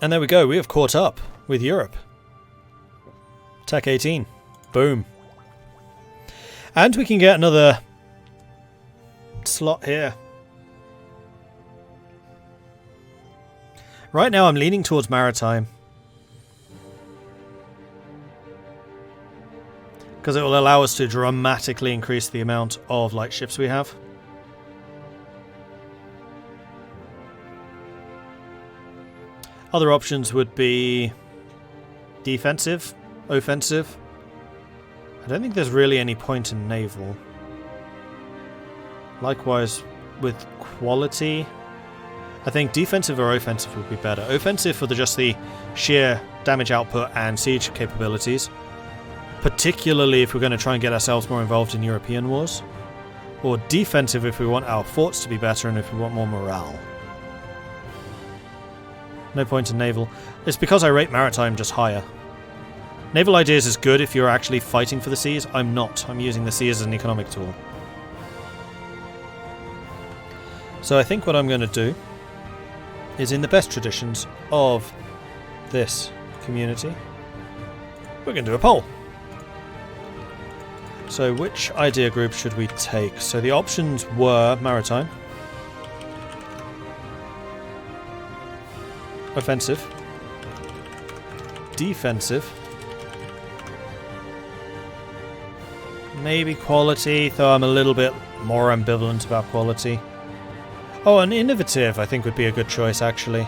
And there we go. We have caught up with Europe. Tech 18. Boom. And we can get another slot here. Right now I'm leaning towards maritime, because it will allow us to dramatically increase the amount of light ships we have. Other options would be defensive, offensive. I don't think there's really any point in naval. Likewise with quality. I think defensive or offensive would be better. Offensive for just the sheer damage output and siege capabilities. Particularly if we're going to try and get ourselves more involved in European wars. Or defensive if we want our forts to be better and if we want more morale. No point in naval. It's because I rate maritime just higher. Naval ideas is good if you're actually fighting for the seas. I'm not. I'm using the sea as an economic tool. So I think what I'm going to do is, in the best traditions of this community, we're going to do a poll. So which idea group should we take? So the options were maritime, offensive, defensive, maybe quality, though I'm a little bit more ambivalent about quality. Oh, and innovative I think would be a good choice, actually.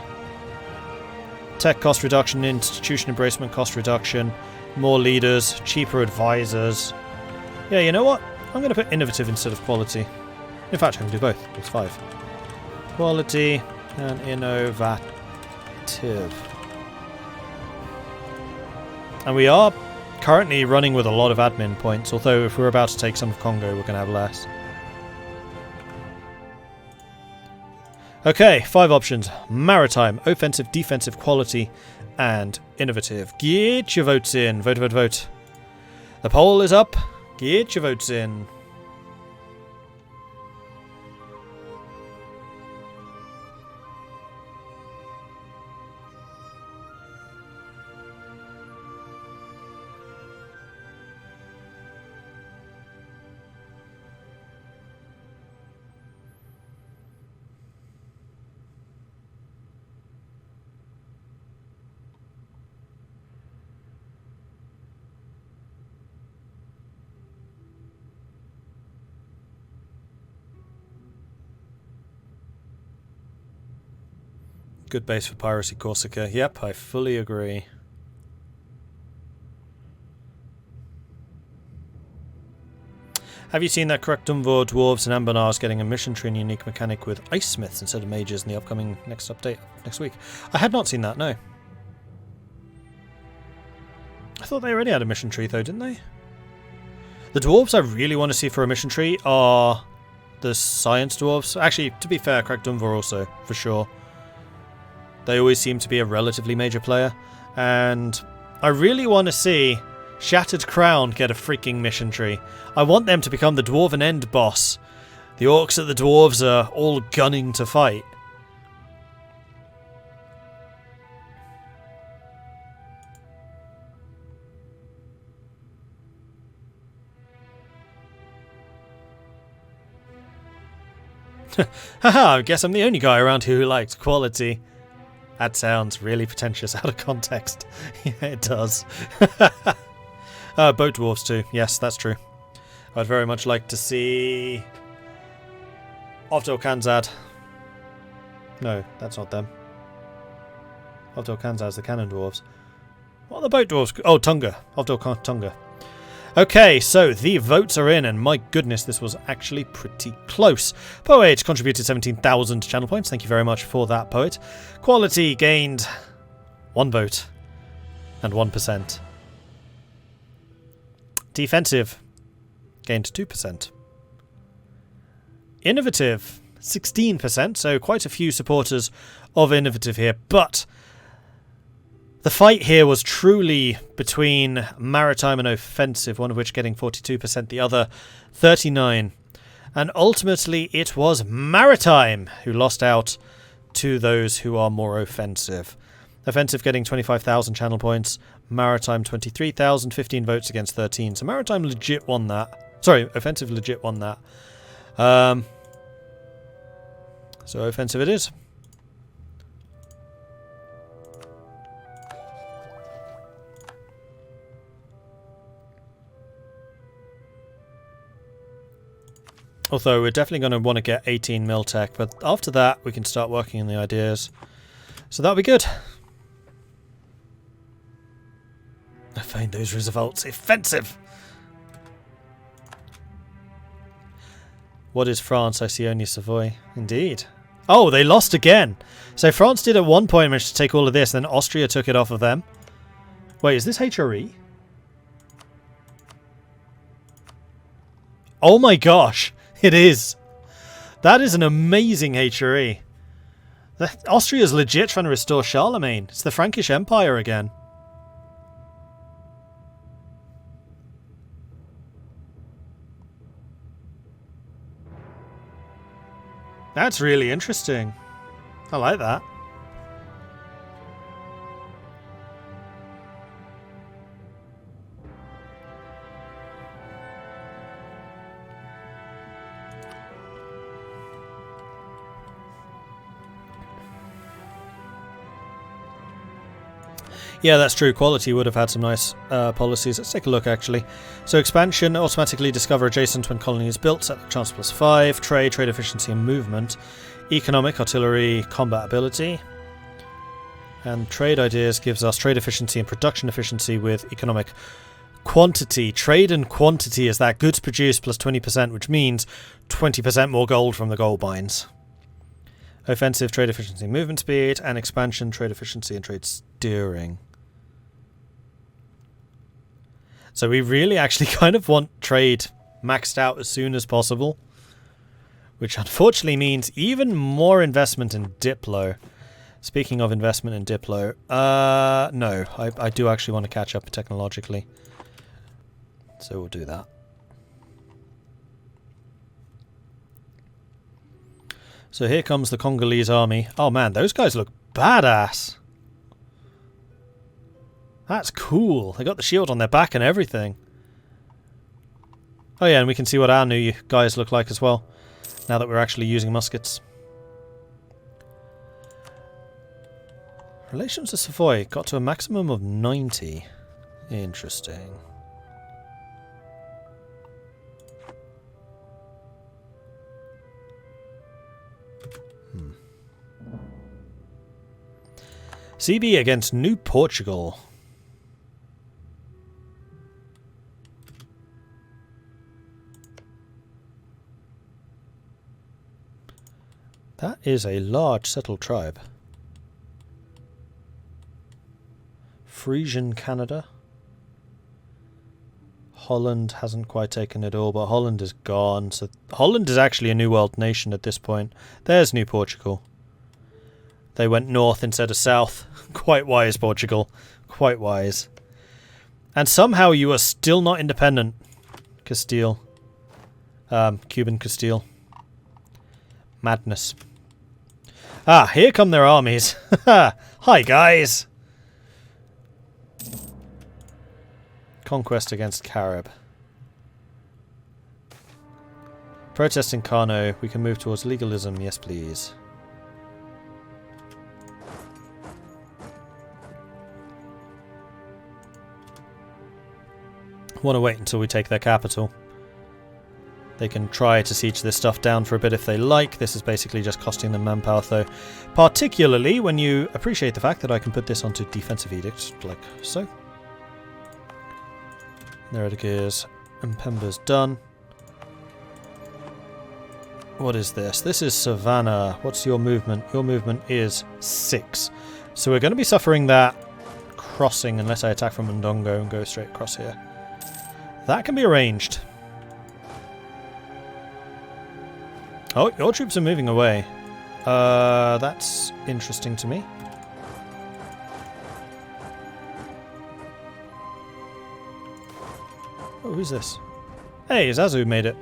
Tech cost reduction, institution embracement cost reduction, more leaders, cheaper advisors. Yeah, you know what? I'm going to put innovative instead of quality. In fact, I can do both. It's 5. Quality and innovative. And we are currently running with a lot of admin points, although if we're about to take some of Congo, we're going to have less. Okay, 5 options. Maritime, offensive, defensive, quality, and innovative. Get your votes in. Vote, vote, vote. The poll is up. Get your votes in. Good base for piracy, Corsica. Yep, I fully agree. Have you seen that Krektumvor dwarves and Ambonars getting a mission tree and unique mechanic with ice smiths instead of mages in the upcoming next update next week? I had not seen that, no. I thought they already had a mission tree though, didn't they? The dwarves I really want to see for a mission tree are the science dwarves. Actually, to be fair, Krektumvor also, for sure. They always seem to be a relatively major player. And I really want to see Shattered Crown get a freaking mission tree. I want them to become the Dwarven End boss. The orcs and the dwarves are all gunning to fight. Haha, I guess I'm the only guy around here who likes quality. That sounds really pretentious out of context. Yeah, it does. Boat dwarves too. Yes, that's true. I'd very much like to see Ovdor Kanzad. No, that's not them. Ovdor Kanzad's the cannon dwarves. What are the boat dwarves? Oh, Tunga. Ovdor Tunga. Okay, so the votes are in, and my goodness, this was actually pretty close. Poet contributed 17,000 channel points. Thank you very much for that, Poet. Quality gained 1 vote and 1%. Defensive gained 2%. Innovative 16%, so quite a few supporters of innovative here, but the fight here was truly between maritime and offensive, one of which getting 42%, the other 39%. And ultimately it was maritime who lost out to those who are more offensive. Offensive getting 25,000 channel points. Maritime 23,000, 15 votes against 13. So Maritime legit won that. Sorry, Offensive legit won that. So Offensive it is. Although we're definitely going to want to get 18 mil tech, but after that we can start working on the ideas. So that'll be good. I find those results offensive. What is France? I see only Savoy. Indeed. Oh, they lost again. So France did at one point manage to take all of this, then Austria took it off of them. Wait, is this HRE? Oh my gosh. It is. That is an amazing HRE. Austria's legit trying to restore Charlemagne. It's the Frankish Empire again. That's really interesting. I like that. Yeah, that's true. Quality would have had some nice policies. Let's take a look, actually. So expansion, automatically discover adjacent when colony is built, set the chance +5, trade efficiency and movement, economic, artillery, combat ability. And trade ideas gives us trade efficiency and production efficiency with economic quantity. Trade and quantity is that goods produced plus 20%, which means 20% more gold from the gold mines. Offensive, trade efficiency, movement speed, and expansion, trade efficiency and trade steering. So we really actually kind of want trade maxed out as soon as possible. Which unfortunately means even more investment in Diplo. Speaking of investment in Diplo, no, I do actually want to catch up technologically. So we'll do that. So here comes the Congolese army. Oh man, those guys look badass. That's cool. They got the shield on their back and everything. Oh yeah, and we can see what our new guys look like as well, now that we're actually using muskets. Relations to Savoy got to a maximum of 90. Interesting. CB against New Portugal. That is a large settled tribe. Frisian Canada. Holland hasn't quite taken it all, but Holland is gone. So Holland is actually a New World nation at this point. There's New Portugal. They went north instead of south. Quite wise, Portugal. Quite wise. And somehow you are still not independent. Castile. Cuban Castile. Madness. Ah, here come their armies. Hi, guys. Conquest against Carib. Protest in Kano. We can move towards legalism. Yes, please. Want to wait until we take their capital. They can try to siege this stuff down for a bit if they like. This is basically just costing them manpower, though. Particularly when you appreciate the fact that I can put this onto defensive edicts, like so. There it is. Mpemba's done. What is this? This is Savannah. What's your movement? Your movement is 6. So we're going to be suffering that crossing unless I attack from Ndongo and go straight across here. That can be arranged. Oh, your troops are moving away. That's interesting to me. Oh, who's this? Hey, Zazu made it.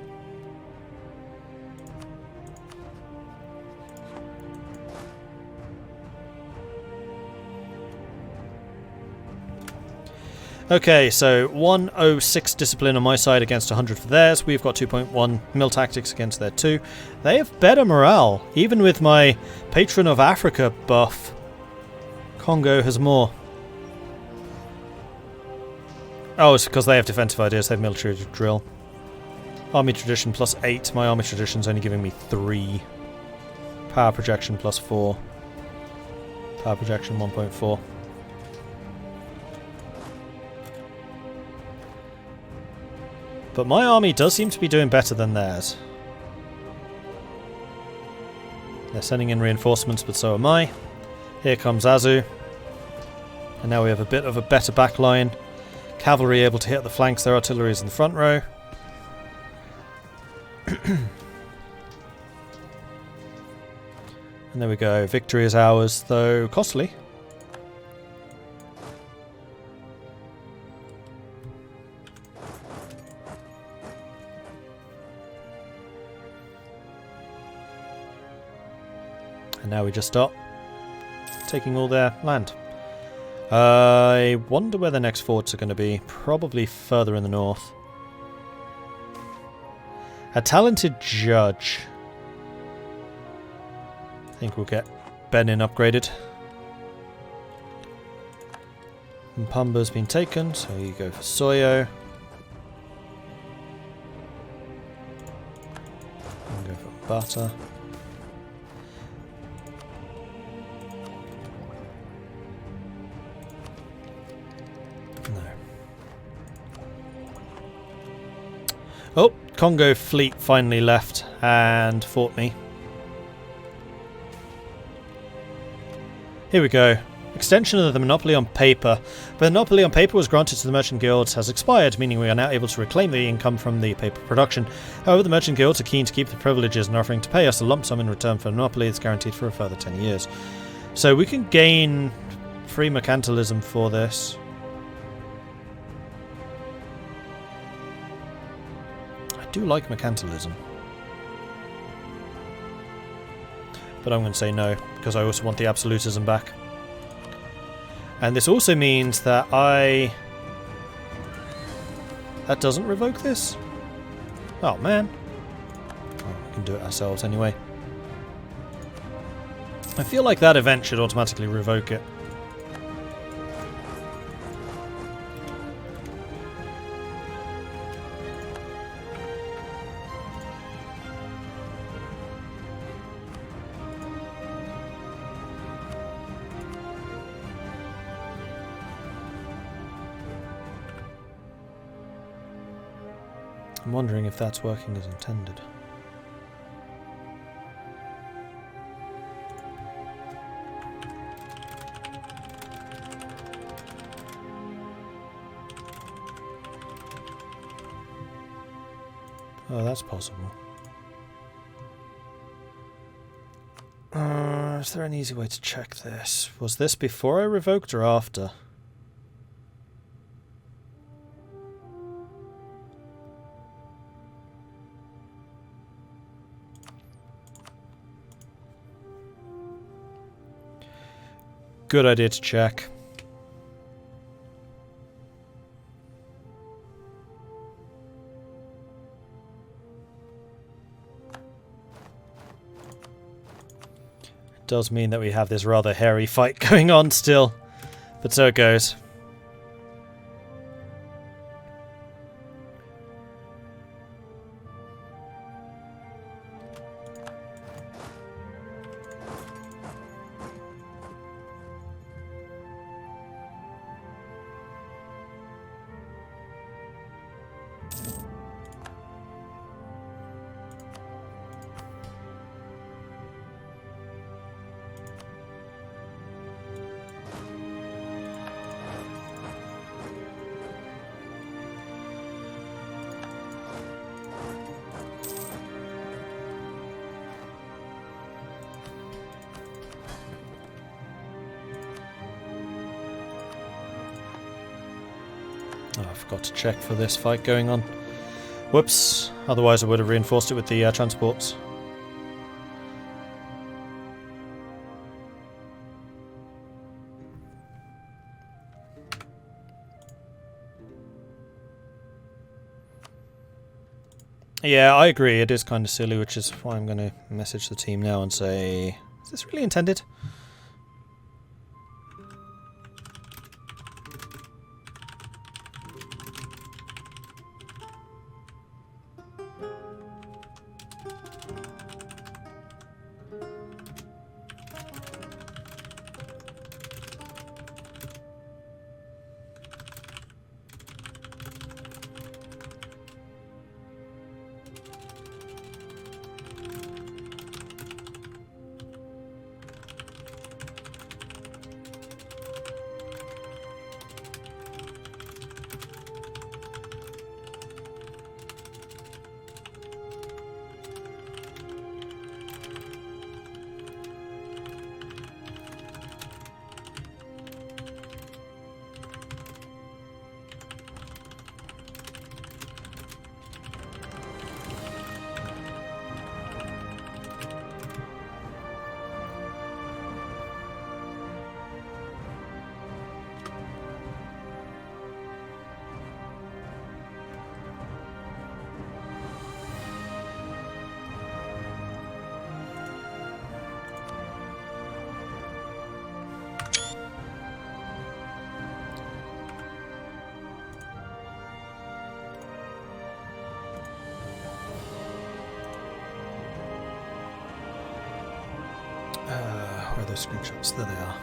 Okay, so 106 discipline on my side against 100 for theirs. We've got 2.1 mil tactics against their 2. They have better morale, even with my Patron of Africa buff. Congo has more. Oh, it's because they have defensive ideas. They have military drill. Army tradition plus 8. My army tradition's only giving me 3. Power projection plus 4. Power projection 1.4. But my army does seem to be doing better than theirs. They're sending in reinforcements, but so am I. Here comes Azu. And now we have a bit of a better back line. Cavalry able to hit the flanks, their artillery is in the front row. And there we go. Victory is ours, though costly. And now we just stop taking all their land. I wonder where the next forts are going to be. Probably further in the north. A talented judge. I think we'll get Benin upgraded. Mpamba's been taken, so you go for Soyo. And go for Bata. Oh, Congo fleet finally left and fought me. Here we go. Extension of the monopoly on paper. The monopoly on paper was granted to the merchant guilds has expired, meaning we are now able to reclaim the income from the paper production. However, the merchant guilds are keen to keep the privileges and offering to pay us a lump sum in return for the monopoly that's guaranteed for a further 10 years. So we can gain free mercantilism for this. I do like mercantilism, but I'm going to say no because I also want the absolutism back. And this also means that that doesn't revoke this? Oh man. Oh, we can do it ourselves anyway. I feel like that event should automatically revoke it. I'm wondering if that's working as intended. Oh, that's possible. Is there an easy way to check this? Was this before I revoked or after? Good idea to check. It does mean that we have this rather hairy fight going on still, but so it goes. Oh, I forgot to check for this fight going on. Whoops, otherwise I would have reinforced it with the transports. Yeah, I agree. It is kind of silly, which is why I'm going to message the team now and say, is this really intended? Where are those screenshots? There they are.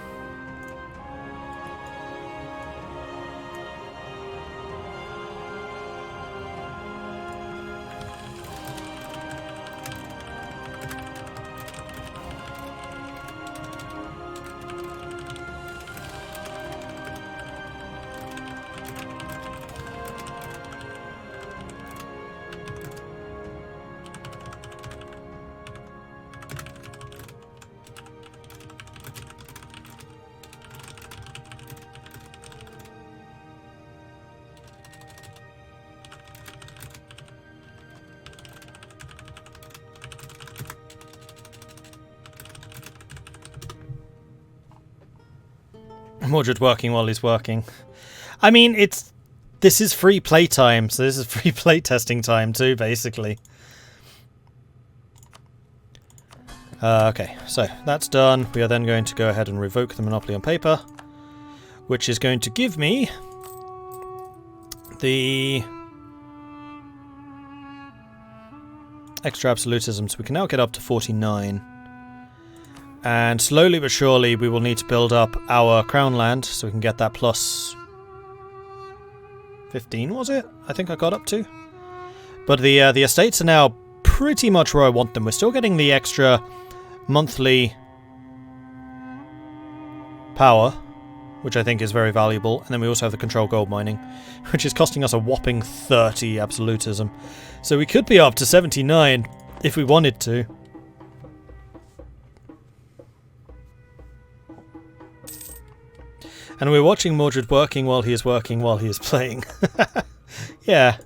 Mordred working while he's working. I mean, this is free play time, so this is free play testing time too, basically. Okay, so that's done. We are then going to go ahead and revoke the monopoly on paper, which is going to give me the extra absolutism, so we can now get up to 49. And slowly but surely we will need to build up our crown land so we can get that plus 15, was it? I think I got up to. But the estates are now pretty much where I want them. We're still getting the extra monthly power, which I think is very valuable. And then we also have the control gold mining, which is costing us a whopping 30 absolutism. So we could be up to 79 if we wanted to. And we're watching Mordred working while he is playing. Yeah.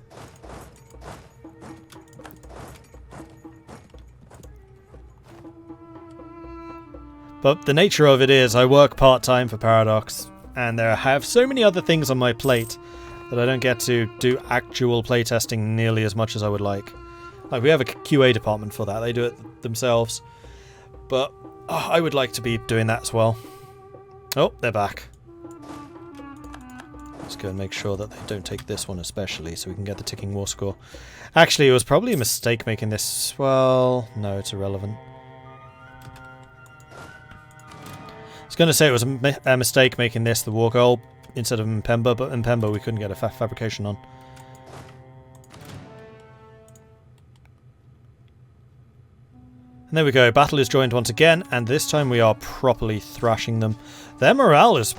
But the nature of it is I work part-time for Paradox, and I have so many other things on my plate that I don't get to do actual playtesting nearly as much as I would like. Like, we have a QA department for that. They do it themselves. But I would like to be doing that as well. Oh, they're back. Let's go and make sure that they don't take this one especially, so we can get the ticking war score. Actually, it was probably a mistake making this... Well, no, it's irrelevant. I was going to say it was a mistake making this the war goal instead of Mpemba, but Mpemba we couldn't get a fabrication on. And there we go, battle is joined once again, and this time we are properly thrashing them. Their morale is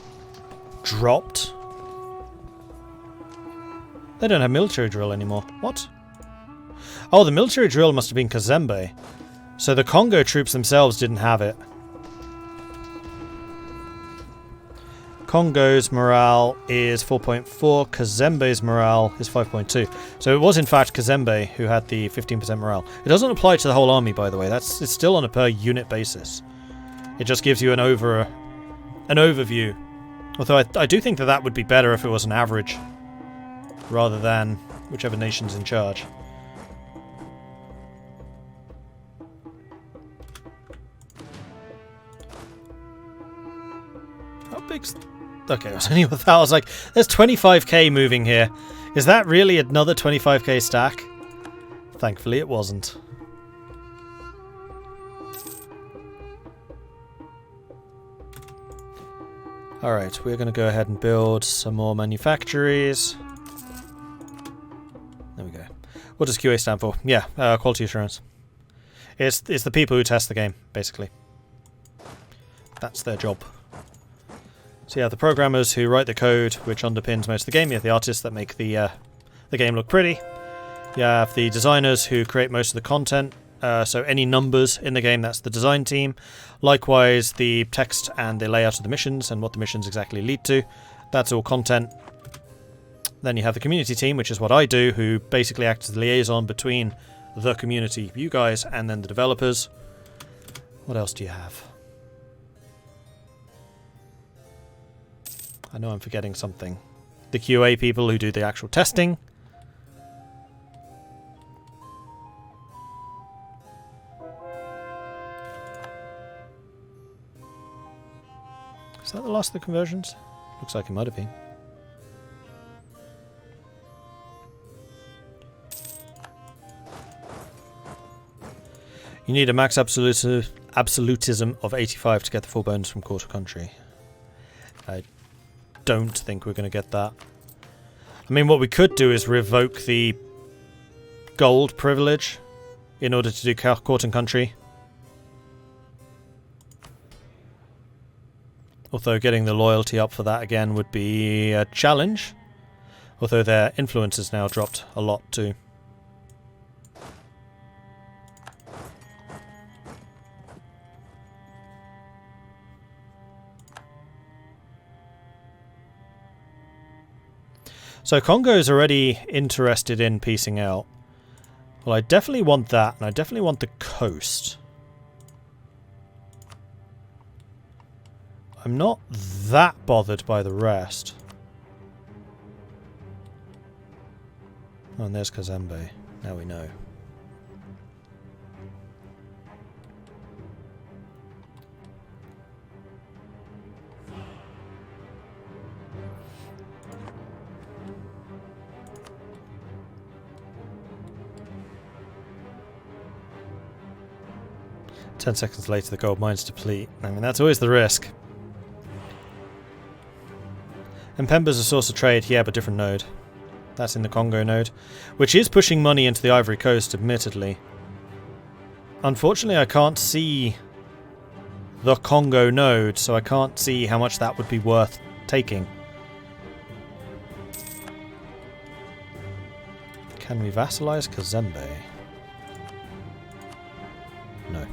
dropped. They don't have military drill anymore. What? Oh, the military drill must have been Kazembe. So the Congo troops themselves didn't have it. Congo's morale is 4.4, Kazembe's morale is 5.2. So it was in fact Kazembe who had the 15% morale. It doesn't apply to the whole army, by the way. It's still on a per unit basis. It just gives you an overview. Although I do think that would be better if it was an average, rather than whichever nation's in charge. Okay, it was only with that. I was like, there's 25k moving here. Is that really another 25k stack? Thankfully it wasn't. Alright, we're going to go ahead and build some more manufactories. There we go. What does QA stand for? Yeah, quality assurance. It's the people who test the game, basically. That's their job. So yeah, the programmers who write the code which underpins most of the game. You have the artists that make the game look pretty. You have the designers who create most of the content. So any numbers in the game, that's the design team. Likewise, the text and the layout of the missions and what the missions exactly lead to. That's all content. Then you have the community team, which is what I do, who basically act as the liaison between the community, you guys, and then the developers. What else do you have? I know I'm forgetting something. The QA people who do the actual testing. Is that the last of the conversions? Looks like it might have been. You need a max absolutism of 85 to get the full bonus from quarter country. I don't think we're going to get that. I mean, what we could do is revoke the gold privilege in order to do court and country. Although getting the loyalty up for that again would be a challenge. Although their influence has now dropped a lot too. So Congo is already interested in piecing out. Well, I definitely want that, and I definitely want the coast. I'm not that bothered by the rest. Oh, and there's Kazembe. Now we know. Ten seconds later, the gold mines deplete. I mean, that's always the risk. And Pemba's a source of trade, yeah, but different node. That's in the Congo node, which is pushing money into the Ivory Coast, admittedly. Unfortunately, I can't see the Congo node, so I can't see how much that would be worth taking. Can we vassalize Kazembe? No.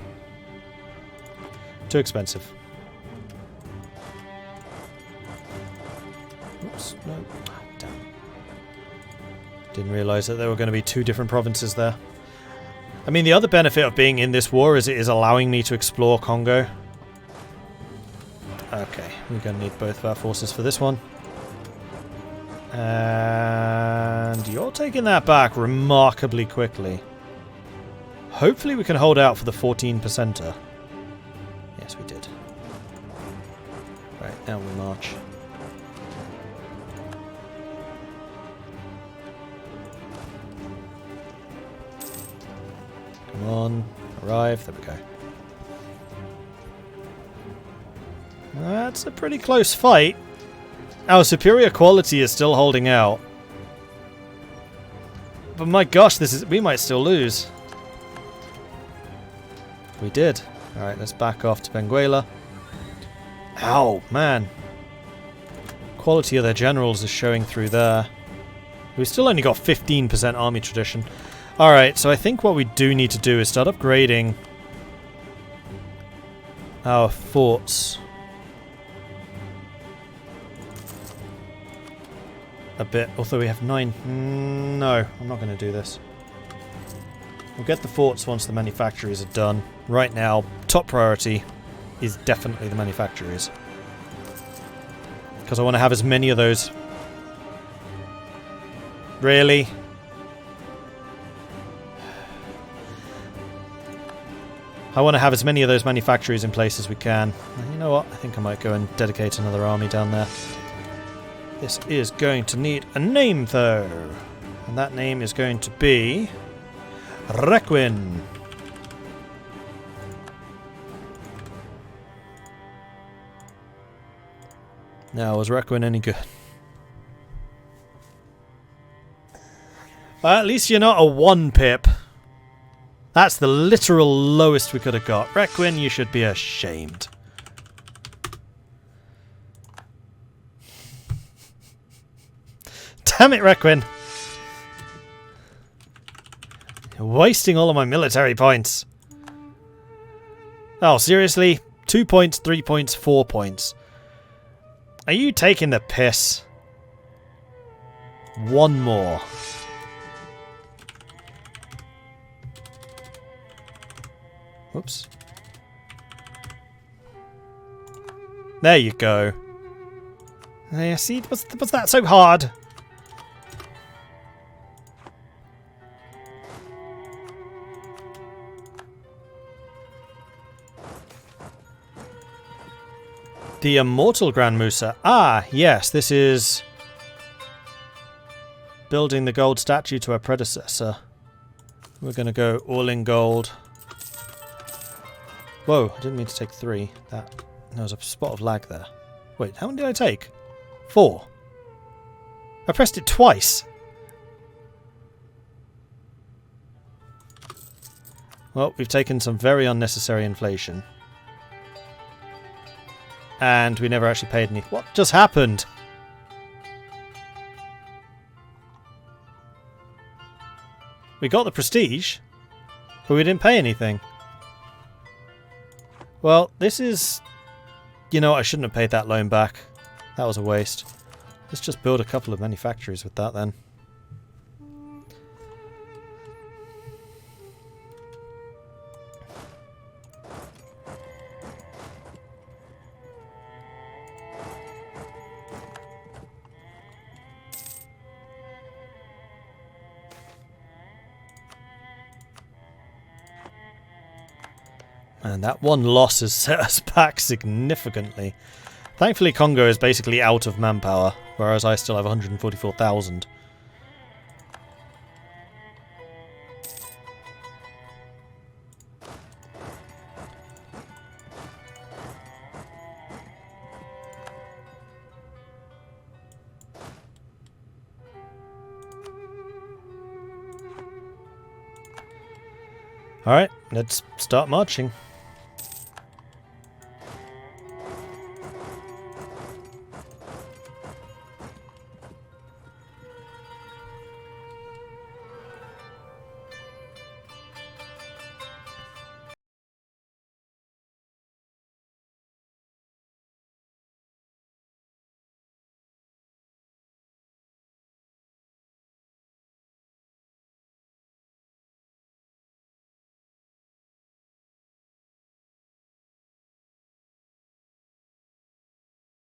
Too expensive. Oops, no. Oh, damn. Didn't realise that there were going to be two different provinces there. I mean, the other benefit of being in this war is it is allowing me to explore Congo. Okay, we're going to need both of our forces for this one. And you're taking that back remarkably quickly. Hopefully we can hold out for the 14%er. Yes, we did. Right, now we march. Come on, arrive. There we go. That's a pretty close fight. Our superior quality is still holding out. But my gosh, we might still lose. We did. Alright, let's back off to Benguela. Ow, man. Quality of their generals is showing through there. We've still only got 15% army tradition. Alright, so I think what we do need to do is start upgrading our forts a bit. Although we have 9. No, I'm not going to do this. We'll get the forts once the manufactories are done. Right now, top priority is definitely the manufactories. Because I want to have as many of those. Really? I want to have as many of those manufactories in place as we can. And you know what? I think I might go and dedicate another army down there. This is going to need a name, though. And that name is going to be... Requin. Now, was Requin any good? Well, at least you're not a 1-pip. That's the literal lowest we could have got. Requin, you should be ashamed. Damn it, Requin. You're wasting all of my military points. Oh, seriously? 2 points, 3 points, 4 points. Are you taking the piss? One more. Whoops. There you go. Yeah, see, was that so hard? The immortal Grand Musa. Ah, yes, this is building the gold statue to our predecessor. We're going to go all in gold. Whoa, I didn't mean to take 3. There was a spot of lag there. Wait, how many did I take? 4. I pressed it twice. Well, we've taken some very unnecessary inflation. And we never actually paid any. What just happened? We got the prestige, but we didn't pay anything. Well, this is... You know what, I shouldn't have paid that loan back. That was a waste. Let's just build a couple of manufactories with that then. And that one loss has set us back significantly. Thankfully, Congo is basically out of manpower, whereas I still have 144,000. Alright, let's start marching.